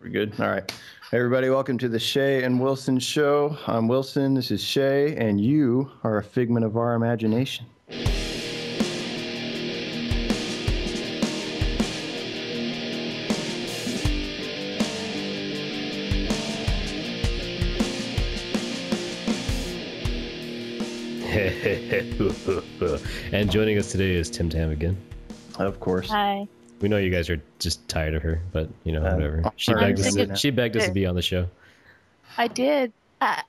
We're good. All right. Hey, everybody, welcome to the Shay and Wilson Show. I'm Wilson. This is Shay, and you are a figment of our imagination. And joining us today is Tim Tam again. Of course. Hi. We know you guys are just tired of her, but you know, whatever. She begged us to be on the show. I did.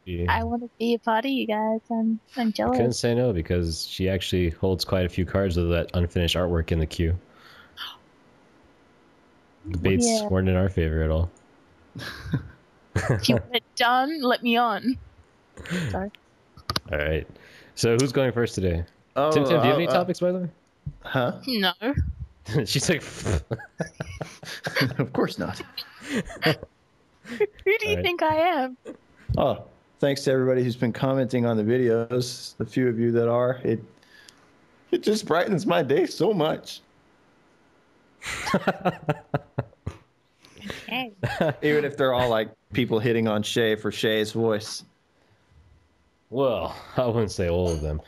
Yeah. I want to be a part of you guys. I'm I couldn't jealous. say no because she actually holds quite a few cards of that unfinished artwork in the queue. Debates weren't in our favor at all. If you want it done, let me on. Sorry. All right. So who's going first today? Oh, Tim, do you have any topics, by the way? Huh? No. She's like, Of course not. Who do you think I am? Oh, thanks to everybody who's been commenting on the videos. The few of you that are, it just brightens my day so much. Okay. Even if they're all like people hitting on Shay for Shay's voice. well, I wouldn't say all of them.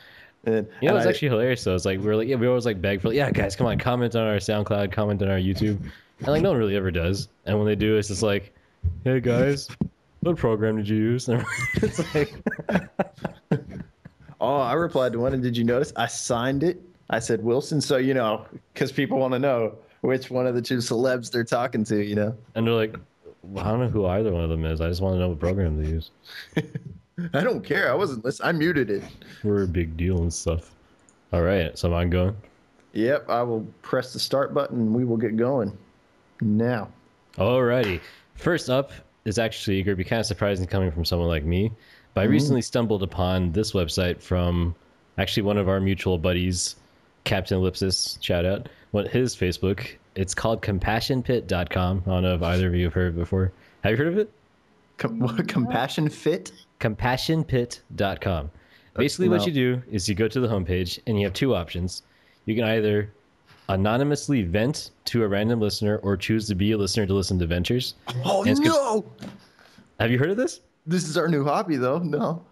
And, You know, it's actually hilarious though. It's like we always like beg for, yeah, guys, come on, comment on our SoundCloud, comment on our YouTube, and like no one really ever does. And when they do, it's just like, hey guys, what program did you use? And it's like, oh, I replied to one, and did you notice I signed it? I said Wilson, so you know, because people want to know which one of the two celebs they're talking to, you know. and they're like, well, I don't know who either one of them is. I just want to know what program they use. I don't care. I wasn't listening. I muted it. We're a big deal and stuff. All right, so am I going? Yep, I will press the start button and we will get going now. Alrighty. First up is actually going to be kind of surprising coming from someone like me, but I recently stumbled upon this website from actually one of our mutual buddies, Captain Ellipsis, shout out, his Facebook. It's called compassionpit.com. I don't know if either of you have heard of it before. Have you heard of it? What, Compassion Fit? Compassionpit.com. Basically, what you do is you go to the homepage and you have two options. You can either anonymously vent to a random listener or choose to be a listener to listen to ventures. Oh, no! Have you heard of this? This is our new hobby, though. No.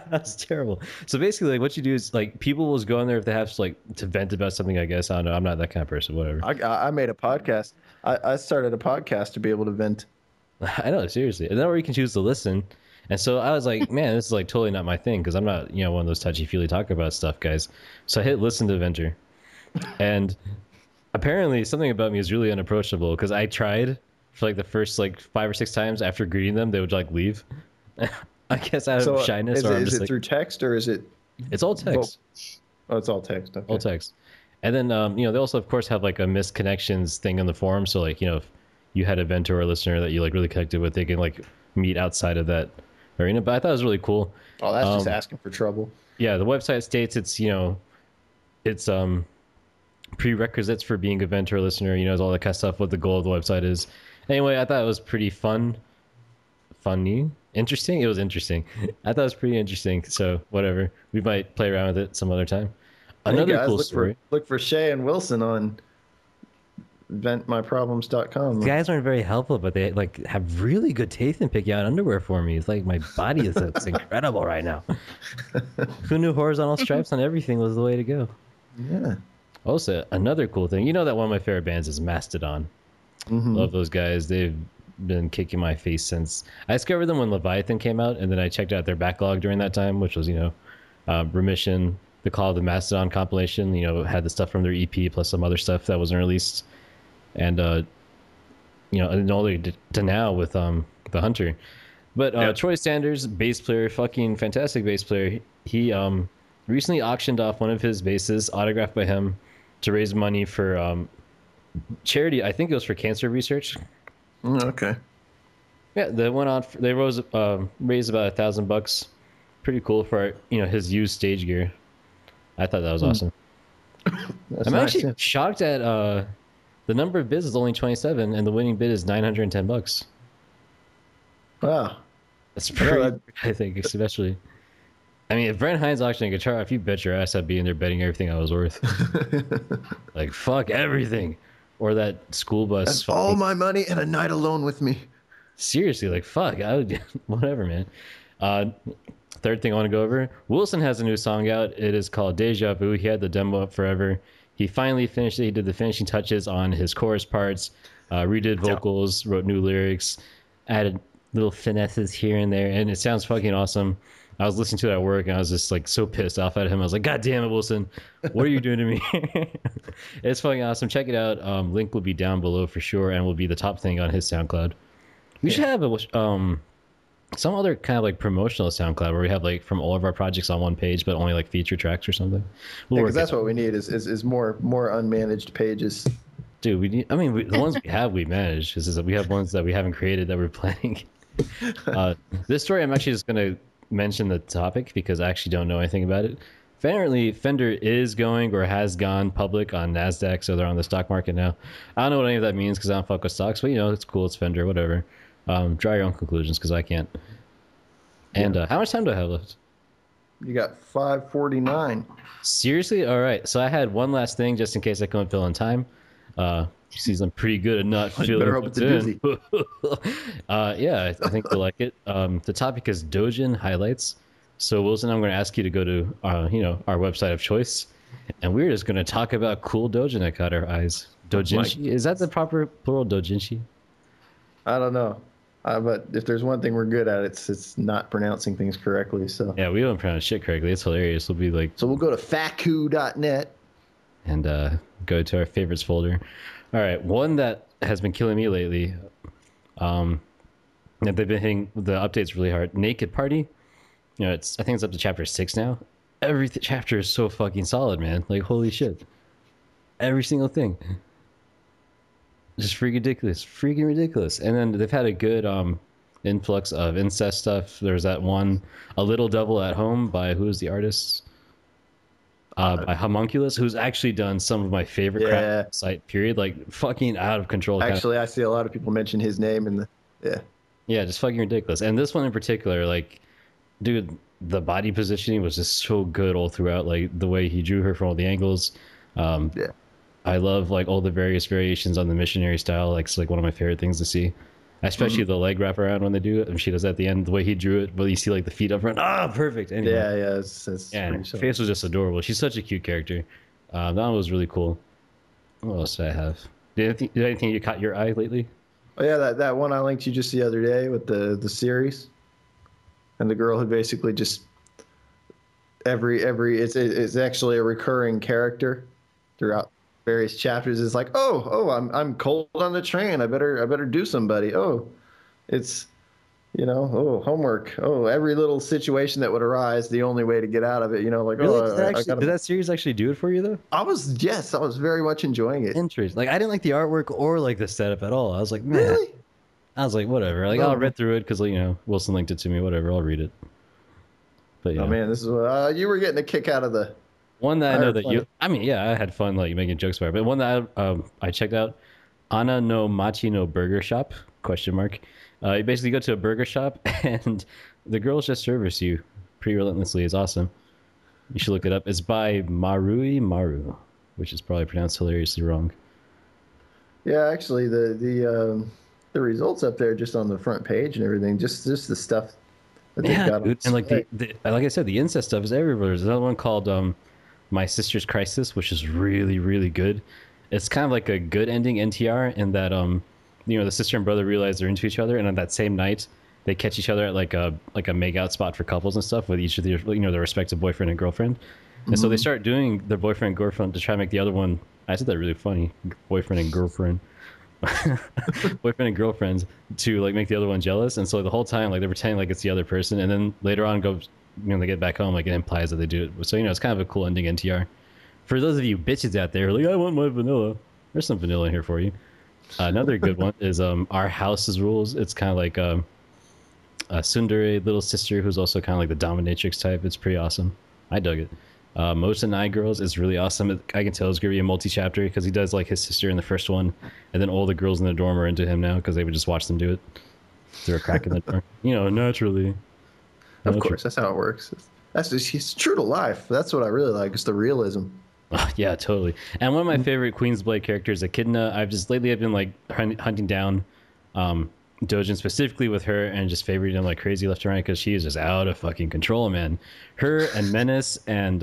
That's terrible. So basically, like, what you do is like people will go in there if they have to vent about something. I guess I don't know. I'm not that kind of person. Whatever. I made a podcast. I started a podcast to be able to vent. I know, seriously. And then where you can choose to listen. And so I was like, man, this is like totally not my thing because I'm not, you know, one of those touchy-feely talk about stuff guys. So I hit listen to Venter. And apparently something about me is really unapproachable because I tried for like the first like 5 or 6 times after greeting them, they would like leave. I guess out of shyness. Is it through text or is it? It's all text. Oh, it's all text. Okay. All text. And then, you know, they also, of course, have like a missed connections thing in the forum. So like, you know, if you had a venter or a listener that you like really connected with, they can like meet outside of that arena. But I thought it was really cool. Oh, that's just asking for trouble. Yeah, the website states it's, you know, it's prerequisites for being a venter or listener, you know, all that kind of stuff, what the goal of the website is. Anyway, I thought it was pretty funny, interesting. It was interesting. I thought it was pretty interesting. So whatever, we might play around with it some other time. Another cool story. Look for Shay and Wilson on ventmyproblems.com. The guys aren't very helpful, but they like have really good taste in picking out underwear for me. It's like my body is it's incredible right now. Who knew horizontal stripes on everything was the way to go? Yeah. Also, another cool thing, you know that one of my favorite bands is Mastodon. Love those guys. They've been kicking my face since I discovered them when Leviathan came out, and then I checked out their backlog during that time, which was, you know, Remission, the Call of the Mastodon compilation. You know, had the stuff from their EP plus some other stuff that wasn't released, and you know, and all they did to now with the Hunter. But Troy Sanders, bass player, fucking fantastic bass player. He recently auctioned off one of his basses, autographed by him, to raise money for charity. I think it was for cancer research. Okay. Yeah, they went on. They raised about $1,000. Pretty cool for, you know, his used stage gear. I thought that was awesome. I'm actually shocked at the number of bids is only 27, and the winning bid is $910. Wow, that's pretty. I think especially. I mean, if Brent Hines auctioning a guitar, if you bet your ass I'd be in there betting everything I was worth. Like fuck everything. Or that school bus. That's all my money and a night alone with me. Seriously, like fuck, I would, whatever, man. Uh, Third thing I want to go over: Wilson has a new song out. It is called Deja Vu. He had the demo up forever. He finally finished it. He did the finishing touches on his chorus parts, redid vocals, wrote new lyrics, added little finesses here and there, and it sounds fucking awesome. I was listening to it at work, and I was just like so pissed off at him. I was like, "God damn it, Wilson, what are you doing to me?" It's fucking awesome. Check it out. Link will be down below for sure, and will be the top thing on his SoundCloud. We should have some other kind of like promotional SoundCloud where we have like from all of our projects on one page, but only like feature tracks or something. Because that's what we need is more unmanaged pages. Dude, we need. I mean, the ones we have, we manage. This is we have ones that we haven't created that we're planning. This story, I'm actually just gonna mention the topic because I actually don't know anything about it. Apparently, Fender is going or has gone public on NASDAQ, so they're on the stock market now. I don't know what any of that means because I don't fuck with stocks, but you know, it's cool. It's Fender, whatever. Draw your own conclusions because I can't. And how much time do I have left? You got 5:49. Seriously? All right. So I had one last thing just in case I couldn't fill in time. Seems I'm pretty good at not filling. Better hope it's a doozy. Yeah, I think you'll like it. The topic is Dojin highlights. So Wilson, I'm going to ask you to go to our website of choice, and we're just going to talk about cool Dojin that caught our eyes. Dojinshi, is that the proper plural? Dojinshi? I don't know, but if there's one thing we're good at, it's not pronouncing things correctly. So yeah, we don't pronounce shit correctly. It's hilarious. We'll be like, so we'll go to faku.net and go to our favorites folder. All right, one that has been killing me lately. That they've been hitting the updates really hard. Naked Party. You know, I think it's up to chapter 6 now. Every chapter is so fucking solid, man. Like holy shit, every single thing. Just freaking ridiculous. And then they've had a good influx of incest stuff. There's that one, A Little Devil at Home by who's the artist? By Homunculus, who's actually done some of my favorite crap site. Period. Like fucking out of control. Actually, I see a lot of people mention his name in the yeah, just fucking ridiculous. And this one in particular, like, dude, the body positioning was just so good all throughout. Like the way he drew her from all the angles. I love like all the various variations on the missionary style. Like it's like one of my favorite things to see, especially the leg wrap around when they do it. And she does at the end, the way he drew it, but you see like the feet up front. Perfect. Anyway. Yeah. It's her face was just adorable. She's such a cute character. That one was really cool. What else did I have? Did anything you caught your eye lately? Oh yeah, that one I linked you just the other day with the series, and the girl who basically just it's actually a recurring character throughout various chapters. Is like, I'm cold on the train. I better do somebody. Oh, it's homework. Oh, every little situation that would arise, the only way to get out of it. Like, really? Did that series actually do it for you though? I was very much enjoying it. Interesting. Like I didn't like the artwork or like the setup at all. I was like, man. Really? I was like, whatever. Like I read through it because Wilson linked it to me. Whatever, I'll read it. But man, this is you were getting a kick out of the. One that I know that you, I mean, yeah, I had fun like making jokes about it, but one that I checked out, Ana no Machi no Burger Shop, ? You basically go to a burger shop and the girls just service you pretty relentlessly. It's awesome. You should look it up. It's by Marui Maru, which is probably pronounced hilariously wrong. Yeah, actually, the results up there just on the front page and everything, just the stuff that they've got. Dude, and like like I said, the incest stuff is everywhere. There's another one called My Sister's Crisis, which is really, really good. It's kind of like a good ending NTR in that the sister and brother realize they're into each other, and on that same night they catch each other at like a make out spot for couples and stuff with each of their their respective boyfriend and girlfriend. And so they start doing their boyfriend and girlfriend to try to make the other one. I said that really funny, boyfriend and girlfriend. Boyfriend and girlfriends to like make the other one jealous, and so the whole time like they're pretending like it's the other person, and then later on they get back home, like it implies that they do it. So it's kind of a cool ending NTR. For those of you bitches out there, like I want my vanilla, there's some vanilla in here for you. Another good one is Our House's Rules. It's kind of like a tsundere little sister who's also kind of like the dominatrix type. It's pretty awesome. I dug it. Most of Night Girls is really awesome. I can tell it's gonna be a multi-chapter because he does like his sister in the first one, and then all the girls in the dorm are into him now because they would just watch them do it through a crack in the door. Naturally. Of course, that's how it works. It's true to life. That's what I really like. It's the realism. Yeah, totally. And one of my favorite Queen's Blade characters, Echidna. I've been like hunting down dojin specifically with her and just favoriting him like crazy left and right because she is just out of fucking control, man. Her and Menace and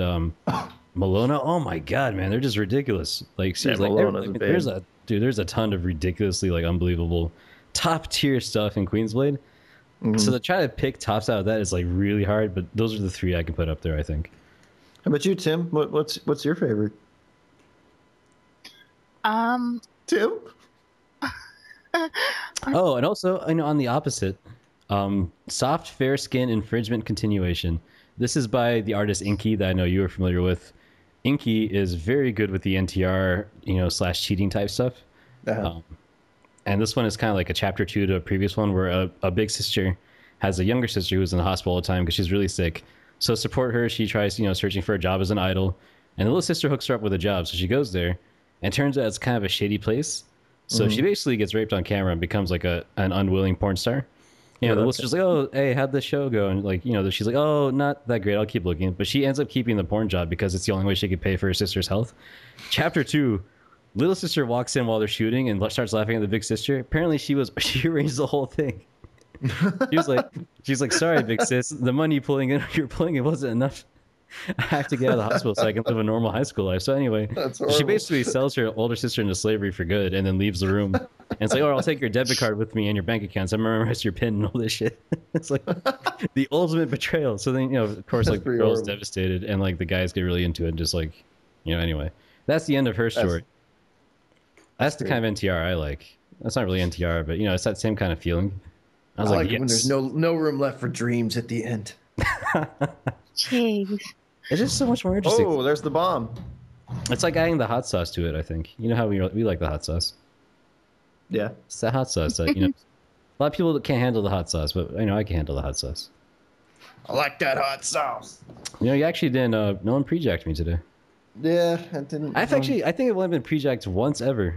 Malona, oh my god, man, they're just ridiculous. Like seriously, there's a ton of ridiculously like unbelievable top tier stuff in Queensblade. So to try to pick tops out of that is like really hard, but those are the three I can put up there, I think. How about you, Tim? What's your favorite? Tim? Oh, and also, on the opposite, Soft Fair Skin Infringement Continuation. This is by the artist Inky that I know you are familiar with. Inky is very good with the NTR, / cheating type stuff. And this one is kind of like a chapter 2 to a previous one where a big sister has a younger sister who's in the hospital all the time because she's really sick. So support her. She tries, searching for a job as an idol. And the little sister hooks her up with a job. So she goes there. And turns out it's kind of a shady place. So she basically gets raped on camera and becomes like an unwilling porn star. The little sister's like, oh, hey, how'd the show go? And like, she's like, oh, not that great. I'll keep looking. But she ends up keeping the porn job because it's the only way she could pay for her sister's health. Chapter 2. Little sister walks in while they're shooting and starts laughing at the big sister. Apparently she arranged the whole thing. she's like, sorry, big sis, the money you're pulling in wasn't enough. I have to get out of the hospital so I can live a normal high school life. So anyway, she basically sells her older sister into slavery for good and then leaves the room. And it's like, oh, I'll take your debit card with me and your bank accounts. I memorize your PIN and all this shit. It's like the ultimate betrayal. So then, of course, like the girl's devastated and like the guys get really into it and just like, anyway. That's the end of her story. That's the kind of NTR I like. That's not really NTR, but it's that same kind of feeling. I was like yes. When there's no room left for dreams at the end. Jeez. It's just so much more interesting. Oh, there's the bomb. It's like adding the hot sauce to it, I think. You know how we like the hot sauce. Yeah. It's that hot sauce that, a lot of people can't handle the hot sauce, but I can handle the hot sauce. I like that hot sauce. You actually didn't, no one pre-jacked me today. Yeah, I didn't. I think I've only been pre-jacked once ever.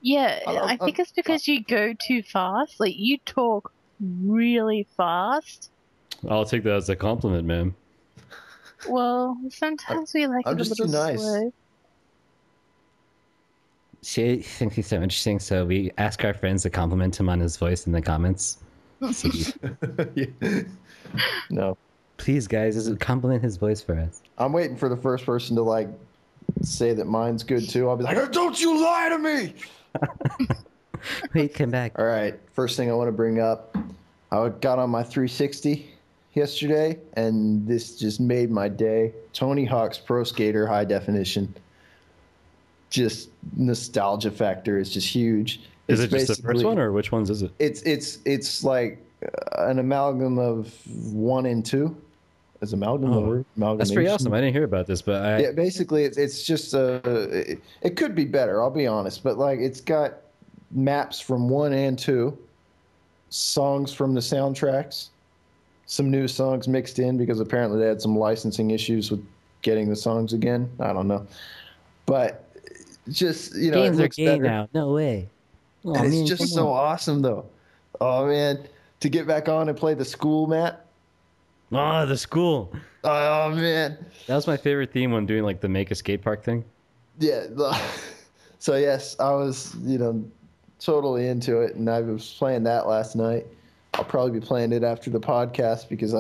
Yeah, I think it's because you go too fast. Like, you talk really fast. I'll take that as a compliment, man. Well, sometimes we like I'm it a just little too nice. slow. Shay thinks he's so interesting, so we ask our friends to compliment him on his voice in the comments. No. Please, guys, compliment his voice for us. I'm waiting for the first person to say that mine's good too. I'll be like, don't you lie to me! Wait, come back. All right, first thing I want to bring up, I got on my 360 yesterday, and this just made my day. Tony Hawk's Pro Skater High Definition. Just nostalgia factor is just huge. Is it just the first one, or which ones is it? It's like an amalgam of 1 and 2. Is amalgam That's pretty awesome. I didn't hear about this, but yeah, basically it's just it could be better. I'll be honest, but it's got maps from 1 and 2, songs from the soundtracks, some new songs mixed in because apparently they had some licensing issues with getting the songs again. I don't know, but just games it looks are gay better now. No way. Oh, and it's just so awesome though. Oh man, to get back on and play the school map. Oh, the school. Oh man, that was my favorite theme when doing the make a skate park thing. Yeah. So yes, I was totally into it, and I was playing that last night. I'll probably be playing it after the podcast because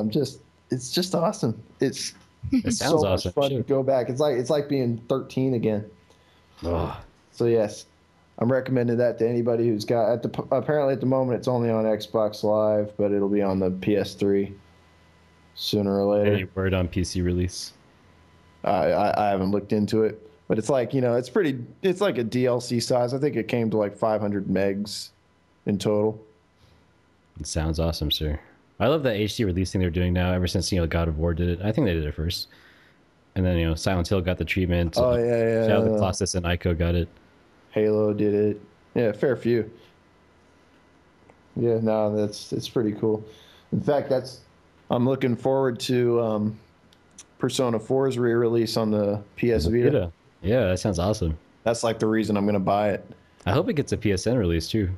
it's just awesome. It sounds so awesome. Much fun to go back. It's like being 13 again. Oh. So yes, I'm recommending that to anybody who's got apparently at the moment it's only on Xbox Live, but it'll be on the PS3 sooner or later. Any word on PC release? I haven't looked into it, but it's like it's like a DLC size. I think it came to 500 megs in total. It sounds awesome, sir. I love that HD releasing they're doing now. Ever since God of War did it, I think they did it first, and then Silent Hill got the treatment. Oh yeah. Shadow of the Colossus and Ico got it. Halo did it. Yeah, fair few. Yeah, no, it's pretty cool. In fact, I'm looking forward to Persona 4's re-release on the PS Vita. Yeah, that sounds awesome. That's the reason I'm going to buy it. I hope it gets a PSN release too.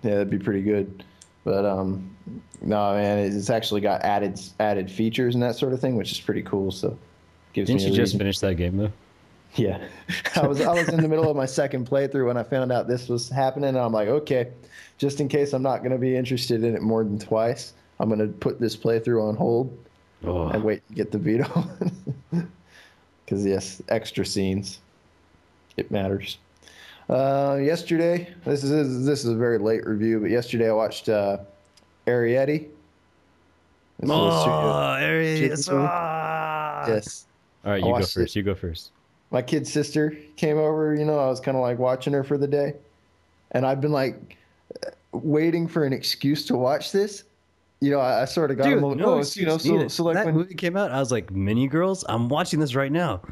Yeah, that'd be pretty good. But no, man, it's actually got added features and that sort of thing, which is pretty cool. So, didn't you just finish that game though? Yeah, I was in the middle of my second playthrough when I found out this was happening, and I'm like, okay, just in case I'm not going to be interested in it more than twice, I'm going to put this playthrough on hold and wait to get the veto. Because yes, extra scenes, it matters. Yesterday, this is a very late review, but yesterday I watched Arrietty. Aries. Yes, All right, I you go watched it. first. You go first. My kid sister came over. I was kind of like watching her for the day, and I've been like waiting for an excuse to watch this. I sort of got Dude, a little. no Oh, excuse needed. so like That when movie came out, I was like, "Mini Girls, I'm watching this right now."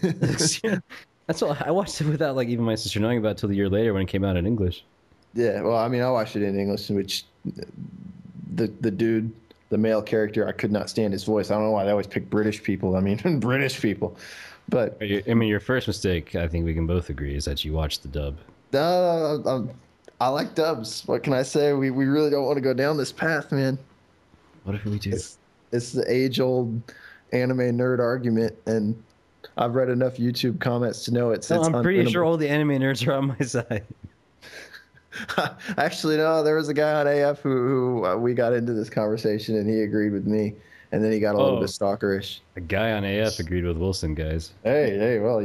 That's all. I watched it without like even my sister knowing about it till a year later when it came out in English. yeah, well, I mean, I watched it in English, which the dude, the male character, I could not stand his voice. I don't know why they always pick British people. I mean, British people, but I mean, your first mistake, I think we can both agree, is that you watched the dub. I like dubs. What can I say? We really don't want to go down this path, man. Whatever we do. It's the age-old anime nerd argument, and I've read enough YouTube comments to know it's I'm pretty unwinnable. sure all the anime nerds are on my side. Actually, no, there was a guy on AF who we got into this conversation, and he agreed with me, and then he got a little bit stalkerish. A guy on AF agreed with Wilson, guys. Hey, well,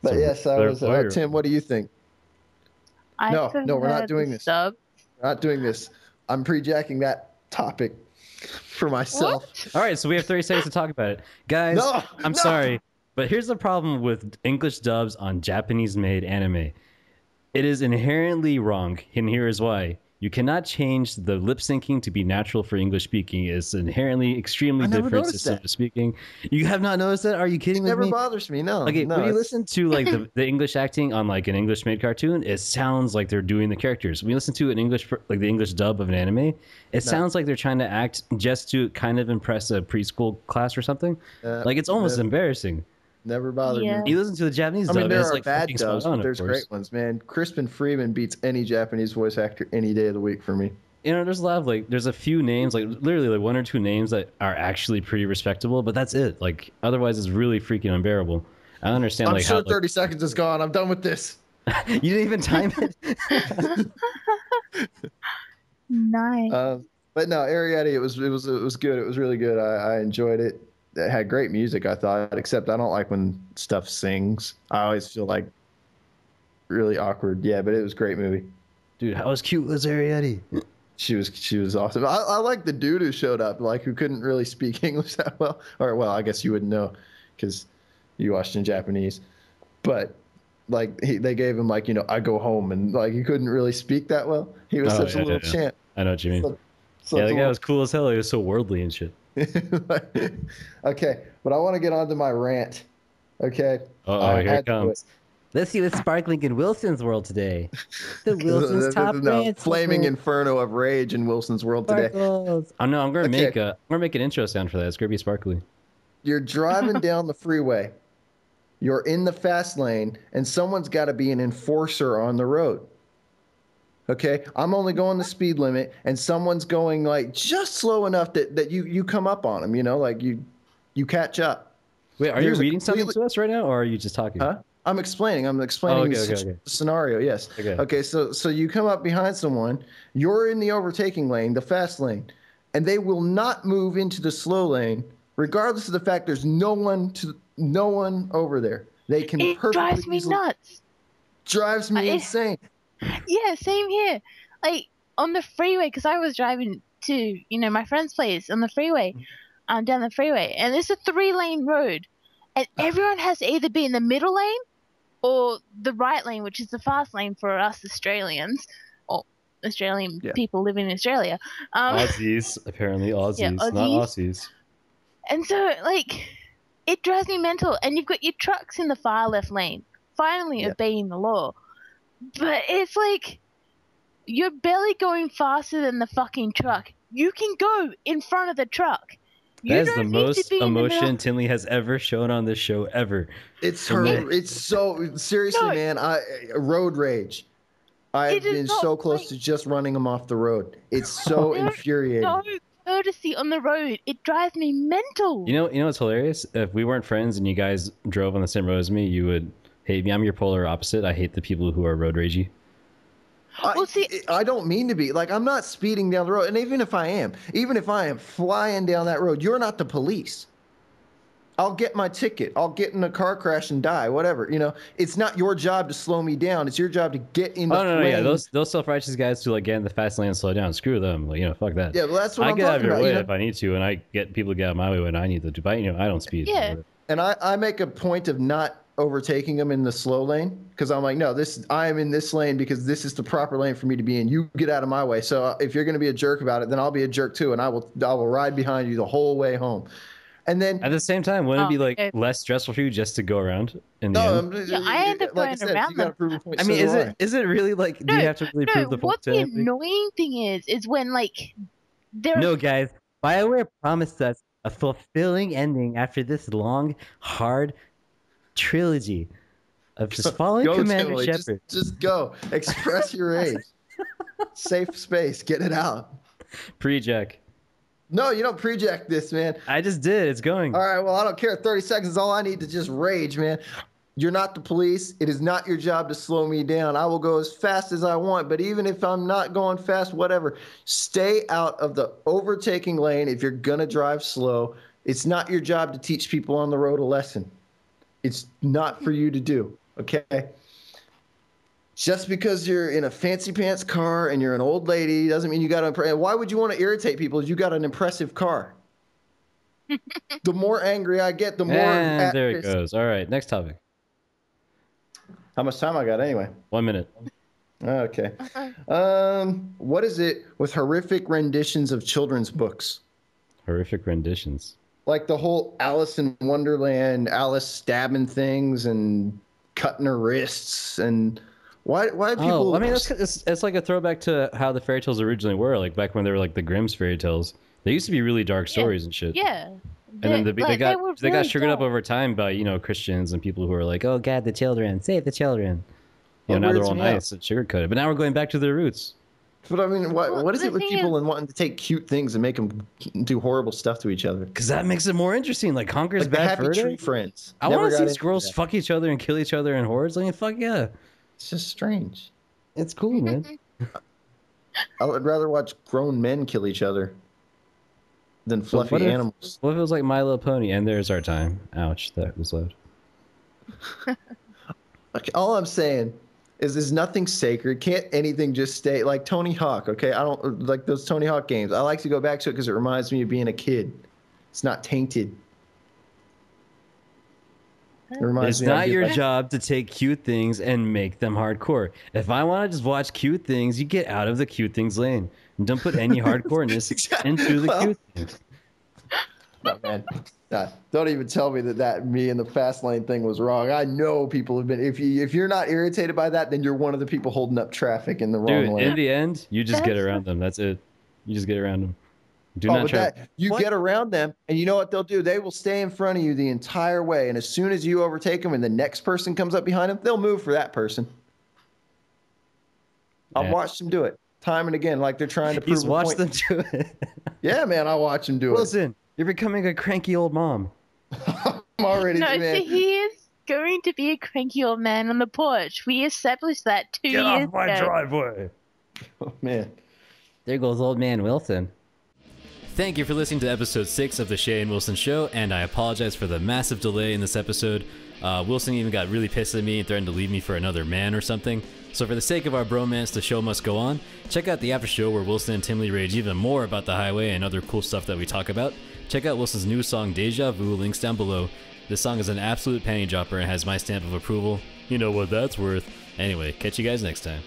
But So yes, I was. Tim, what do you think? No, we're not doing this. We're not doing this. I'm pre-jacking that topic for myself. What? All right, so we have 30 seconds to talk about it. Guys, I'm sorry, but here's the problem with English dubs on Japanese-made anime. It is inherently wrong, and here is why. You cannot change the lip syncing to be natural for English speaking. It's inherently extremely different system of speaking. You have not noticed that? Are you kidding me? It never bothers me. No. Okay, no, when you listen to like the English acting on like an English made cartoon, it sounds like they're doing the characters. When you listen to an English, like the English dub of an anime, it sounds like they're trying to act just to kind of impress a preschool class or something. Like it's almost embarrassing. Never bothered me. You listen to the Japanese dub. I mean, there are like bad dubs, but there's great ones, man. Crispin Freeman beats any Japanese voice actor any day of the week for me. There's a lot of like, there's a few names, like literally like one or two names that are actually pretty respectable, but that's it. Like otherwise, it's really freaking unbearable. I understand. I'm sure 30 seconds is gone. I'm done with this. You didn't even time it. Nice. But no, Arrietty, it was good. It was really good. I enjoyed it. It had great music, I thought, except I don't like when stuff sings. I always feel like really awkward. Yeah, but it was a great movie. Dude, how was cute was Arrietty? She was awesome. I like the dude who showed up, like who couldn't really speak English that well. Or well, I guess you wouldn't know because you watched in Japanese. But like they gave him like, I go home, and like he couldn't really speak that well. He was such a little champ. I know what you mean. Yeah, the guy was cool as hell. He was so worldly and shit. Okay, but I want to get on to my rant. Okay. Here it comes. Let's see what's sparkling in Wilson's world today. The Wilson's top rant. Flaming inferno of rage in Wilson's world today. Oh no, I'm gonna make an intro sound for that. It's gonna be sparkly. You're driving down the freeway. You're in the fast lane, and someone's got to be an enforcer on the road. Okay, I'm only going the speed limit, and someone's going like just slow enough that you come up on them. Like you catch up. Wait, are you reading something to us right now, or are you just talking? Huh? I'm explaining the scenario. Yes. Okay. So you come up behind someone. You're in the overtaking lane, the fast lane, and they will not move into the slow lane, regardless of the fact there's no one over there. They can. It drives me nuts. Drives me insane. Yeah, same here. Like on the freeway, because I was driving to my friend's place on the freeway, down the freeway, and it's a 3-lane road, and everyone has to either be in the middle lane or the right lane, which is the fast lane for us Australians, or Australian people living in Australia. Aussies, apparently Aussies, not Aussies. And so, like, it drives me mental. And you've got your trucks in the far left lane, finally obeying the law. But it's like, you're barely going faster than the fucking truck. You can go in front of the truck. That is the most emotion Tinley has ever shown on this show ever. It's so seriously, man. Road rage. I've been so close to just running them off the road. It's so infuriating. So courtesy on the road. It drives me mental. You know what's hilarious? If we weren't friends and you guys drove on the same road as me, you would hate me. I'm your polar opposite. I hate the people who are road ragey. Well, see, I don't mean to be. Like, I'm not speeding down the road. And even if I am flying down that road, you're not the police. I'll get my ticket. I'll get in a car crash and die, whatever. You know, it's not your job to slow me down. It's your job to get in the no, lane. yeah. Those self-righteous guys who like get in the fast lane and slow down, screw them. Like, fuck that. Yeah, well, that's what I I'm get out of talking your about. way if I need to, and I get people to get out of my way when I need to. But I don't speed. Yeah. And I make a point of not overtaking them in the slow lane because I'm like, no, I am in this lane because this is the proper lane for me to be in. You get out of my way. So if you're going to be a jerk about it, then I'll be a jerk too, and I will ride behind you the whole way home. And then at the same time, wouldn't it be like less stressful for you just to go around in the end? Yeah, I end up going around them. I mean, is it really like? Do you have to really prove the point? What the annoying thing is when like there. No, guys, BioWare promised us a fulfilling ending after this long, hard trilogy of just following Commander Timely. Shepard. Just go. Express your rage. Safe space. Get it out. Pre-jack. No, you don't pre-jack this, man. I just did. It's going. All right, well, I don't care. 30 seconds is all I need to just rage, man. You're not the police. It is not your job to slow me down. I will go as fast as I want, but even if I'm not going fast, whatever, stay out of the overtaking lane if you're going to drive slow. It's not your job to teach people on the road a lesson. It's not for you to do, okay? Just because you're in a fancy pants car and you're an old lady doesn't mean you got to. Why would you want to irritate people if you got an impressive car? The more angry I get, the more. And there it goes. All right, next topic. How much time I got anyway? 1 minute. Okay. What is it with horrific renditions of children's books? Horrific renditions. Like the whole Alice in Wonderland, Alice stabbing things and cutting her wrists and. Why people? I mean, it's like a throwback to how the fairy tales originally were, like back when they were like the Grimm's fairy tales. They used to be really dark stories and shit. Yeah. And then they got sugared up over time by Christians and people who are like, oh God, the children, save the children. Now they're all nice and sugarcoated. But now we're going back to their roots. But I mean, what is it with people and wanting to take cute things and make them do horrible stuff to each other? Because that makes it more interesting. Like Conker's like Bad Fur Happy Day. Tree Friends. I want to see squirrels fuck each other and kill each other in hordes. Like, fuck yeah. It's just strange. It's cool, man. I would rather watch grown men kill each other than fluffy animals. What if it was like My Little Pony? And there's our time. Ouch, that was loud. Okay, all I'm saying is there's nothing sacred. Can't anything just stay like Tony Hawk? Okay, I don't like those Tony Hawk games. I like to go back to it because it reminds me of being a kid. It's not tainted. It's not your job to take cute things and make them hardcore. If I want to just watch cute things, you get out of the cute things lane. And don't put any hardcoreness into the cute things. No, man. Don't even tell me that me and the fast lane thing was wrong. I know people have been. If you're not irritated by that, then you're one of the people holding up traffic in the wrong lane. In the end, you just get around them. That's it. You just get around them. Get around them, and you know what they'll do? They will stay in front of you the entire way, and as soon as you overtake them and the next person comes up behind them, they'll move for that person. I've watched them do it time and again, like they're trying to prove He's watched them do it. Yeah, man, I watch them do it. Wilson, you're becoming a cranky old mom. I'm already, man. So he is going to be a cranky old man on the porch. We established that 2 years ago. Get off my driveway. Oh, man. There goes old man Wilson. Thank you for listening to episode 6 of the Shay and Wilson Show, and I apologize for the massive delay in this episode. Wilson even got really pissed at me and threatened to leave me for another man or something. So for the sake of our bromance, the show must go on. Check out the after show where Wilson and Timley rage even more about the highway and other cool stuff that we talk about. Check out Wilson's new song Deja Vu, links down below. This song is an absolute panty dropper and has my stamp of approval. You know what that's worth. Anyway, catch you guys next time.